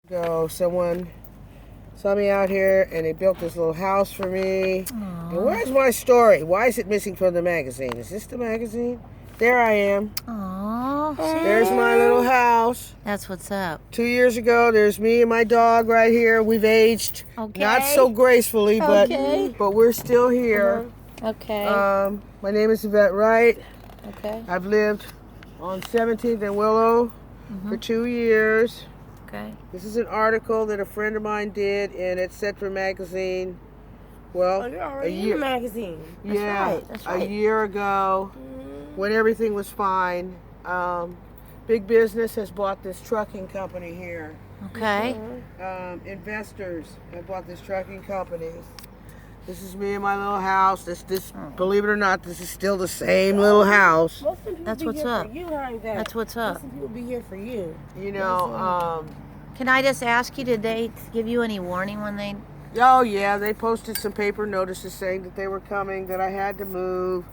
Someone saw me out here and they built this little house for me. Aww. And where's my story? Why is it missing from the magazine? Is this the magazine? There I am. Aww. There's my little house. That's what's up. 2 years ago, there's me and my dog right here. We've aged. Okay. Not so gracefully, but we're still here. Okay. My name is Yvette Wright. Okay. I've lived on 17th and Willow for 2 years. Okay. This is an article that a friend of mine did in Etc. magazine. Well, you're already in the magazine. That's right. A year ago, when everything was fine. Big business has bought this trucking company here. Okay. Investors have bought this trucking company. This is me in my little house. This, believe it or not, this is still the same little house. Most of the people That's be what's here up. For you, honey, that. That's what's up. Most of the people be here for you. You know, Can I just ask you, did they give you any warning when they... oh yeah, they posted some paper notices saying that they were coming, that I had to move,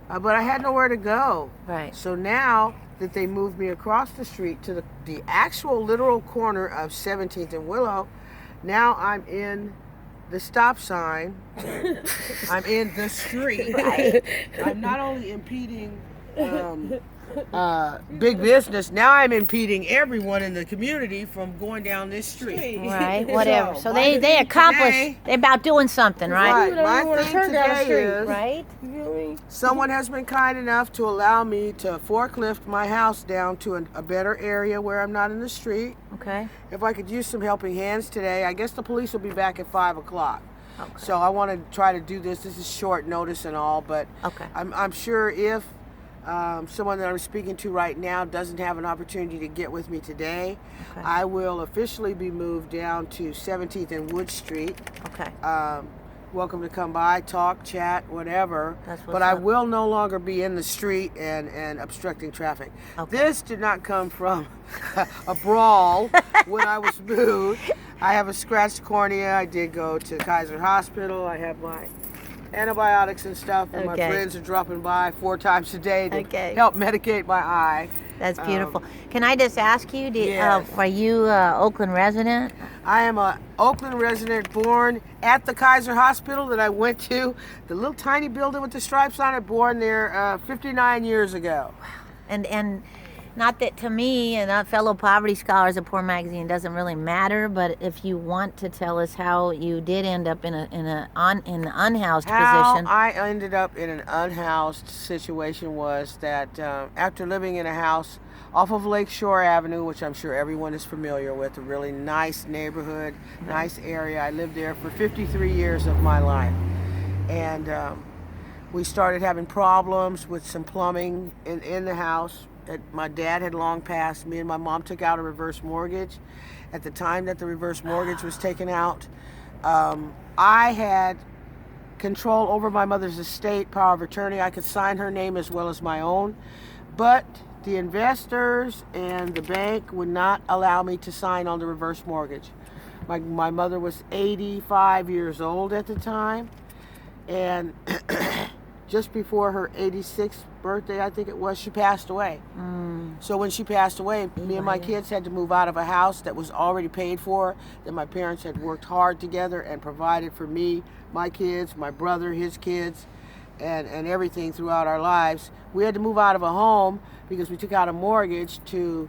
but I had nowhere to go. Right. So now that they moved me across the street to the actual literal corner of 17th and Willow, now I'm in the stop sign. I'm in the street. I'm not only impeding big business, now I'm impeding everyone in the community from going down this street. Right, whatever. So they accomplished, they're about doing something, right? Right. My thing today is, Right? You feel me? someone has been kind enough to allow me to forklift my house down to a better area where I'm not in the street. Okay. If I could use some helping hands today, I guess the police will be back at 5 o'clock. Okay. So I want to try to do this. This is short notice and all, but Okay. I'm sure if someone that I'm speaking to right now doesn't have an opportunity to get with me today, Okay. I will officially be moved down to 17th and Wood Street. Okay. Welcome to come by, talk, chat, whatever. That's what's But I up. will no longer be in the street and obstructing traffic. Okay. This did not come from a brawl when I was moved. I have a scratched cornea. I did go to Kaiser Hospital. I have my antibiotics and stuff, and my Okay. friends are dropping by 4 times a day to Okay. help medicate my eye. That's beautiful. Can I just ask you, Yes. are you an Oakland resident? I am a Oakland resident, born at the Kaiser Hospital that I went to, the little tiny building with the stripes on it, born there 59 years ago. And not that to me and fellow poverty scholars, a poor magazine doesn't really matter, but if you want to tell us how you did end up in an unhoused How position. I ended up in an unhoused situation was that after living in a house off of Lakeshore Avenue, which I'm sure everyone is familiar with, a really nice neighborhood, nice area. I lived there for 53 years of my life. And we started having problems with some plumbing in the house. My dad had long passed. Me and my mom took out a reverse mortgage. At the time that the reverse mortgage was taken out, I had control over my mother's estate, power of attorney. I could sign her name as well as my own. But the investors and the bank would not allow me to sign on the reverse mortgage. My mother was 85 years old at the time. And just before her 86th birthday, I think it was, she passed away. So when she passed away, me and my kids had to move out of a house that was already paid for, that my parents had worked hard together and provided for me, my kids, my brother, his kids, and everything throughout our lives. We had to move out of a home because we took out a mortgage to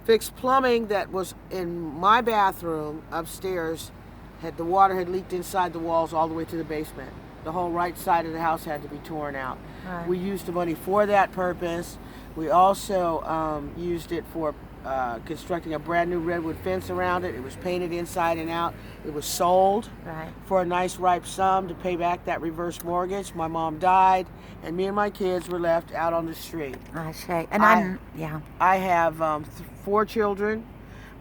fix plumbing that was in my bathroom upstairs. The water had leaked inside the walls all the way to the basement. The whole right side of the house had to be torn out. Right. We used the money for that purpose. We also used it for constructing a brand new redwood fence around it. It was painted inside and out. It was sold for a nice ripe sum to pay back that reverse mortgage. My mom died, and me and my kids were left out on the street. I say, and I have 4 children.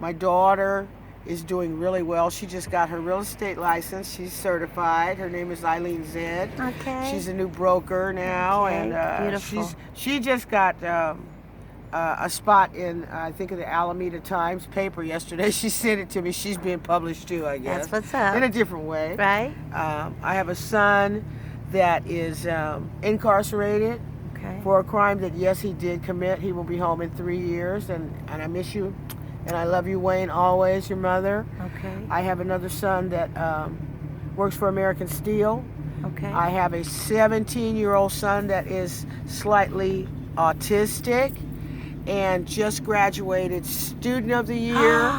My daughter is doing really well. She just got her real estate license. She's certified. Her name is Eileen Zed. Okay. She's a new broker now, Okay, and beautiful. she just got a spot in, I think, the Alameda Times paper yesterday. She sent it to me. She's being published too, I guess. That's what's up. In a different way. Right. I have a son that is incarcerated for a crime that, yes, he did commit. He will be home in 3 years, and I miss you. And I love you, Wayne, always, your mother. Okay. I have another son that works for American Steel. Okay. I have a 17-year-old son that is slightly autistic and just graduated Student of the Year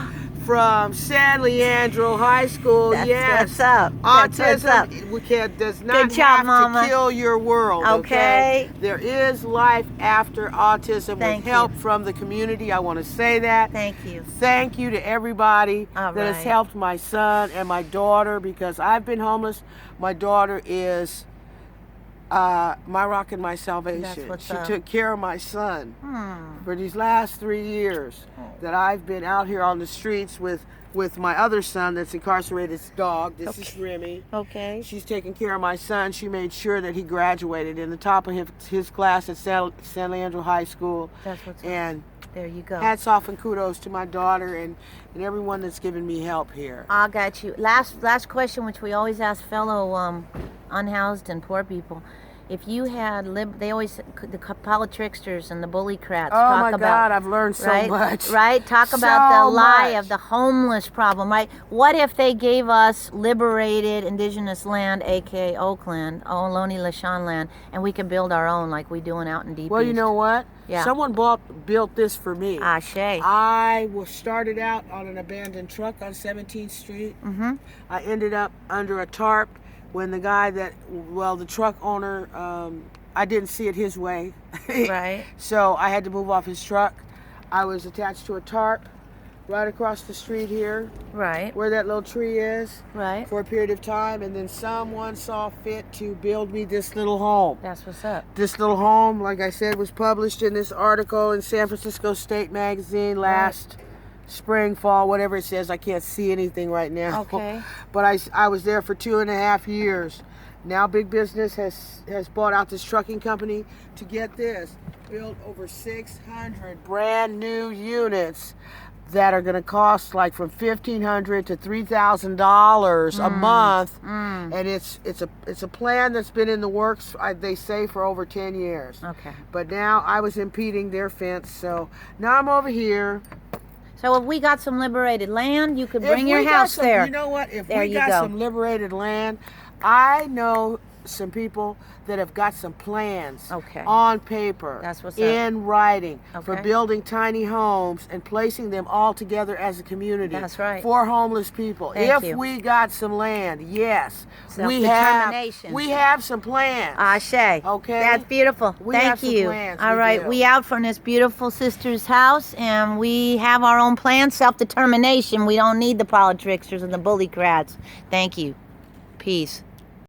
from San Leandro High School. That's Yes. what's up. That's what's up. Autism does not Good job, have Mama. to kill your world. Okay. There is life after autism Thank with help you. from the community. I want to say that. Thank you. Thank you to everybody All that has right. helped my son and my daughter, because I've been homeless. My daughter is my rock and my salvation. That's what's She up. took care of my son for these last 3 years that I've been out here on the streets with my other son that's incarcerated, his dog. This is Remy. Okay. She's taking care of my son. She made sure that he graduated in the top of his class at San Leandro High School. That's what's up. And There you go. hats off and kudos to my daughter and everyone that's given me help here. I got you. Last question, which we always ask fellow unhoused and poor people. If you had they always the politricksters and the bullycrats Oh talk my about, God, I've learned so right, much. Right? Talk So about the lie much. of the homeless problem, right? What if they gave us liberated indigenous land, aka Oakland, Ohlone Lashawn land, and we could build our own like we doing out in Deep Well, East? you know what? Yeah. Someone built this for me. Ashe. I started out on an abandoned truck on 17th Street. Mm-hmm. I ended up under a tarp when the guy the truck owner, I didn't see it his way. Right. So I had to move off his truck. I was attached to a tarp right across the street here, Right. where that little tree is, Right. for a period of time. And then someone saw fit to build me this little home. That's what's up. This little home, like I said, was published in this article in San Francisco State Magazine last spring, fall, whatever it says. I can't see anything right now. Okay. But I was there for 2.5 years. Now big business has bought out this trucking company to get this, build over 600 brand new units that are going to cost like from $1,500 to $3,000 a month. And it's a plan that's been in the works, they say, for over 10 years. Okay. But now I was impeding their fence, so now I'm over here. So if we got some liberated land, you could bring If your we got house some- there. You know what? If There we you got go. some liberated land, I know some people that have got some plans Okay. on paper, That's what's up. in writing, for Okay. building tiny homes and placing them all together as a community. That's right. For homeless people. Thank If you. we got some land, yes, we have some plans. Ashe. Okay. That's beautiful. We have Thank some you. plans, All we right. do. We out from this beautiful sister's house, and we have our own plan, self-determination. We don't need the politricksters and the bullycrats. Thank you. Peace.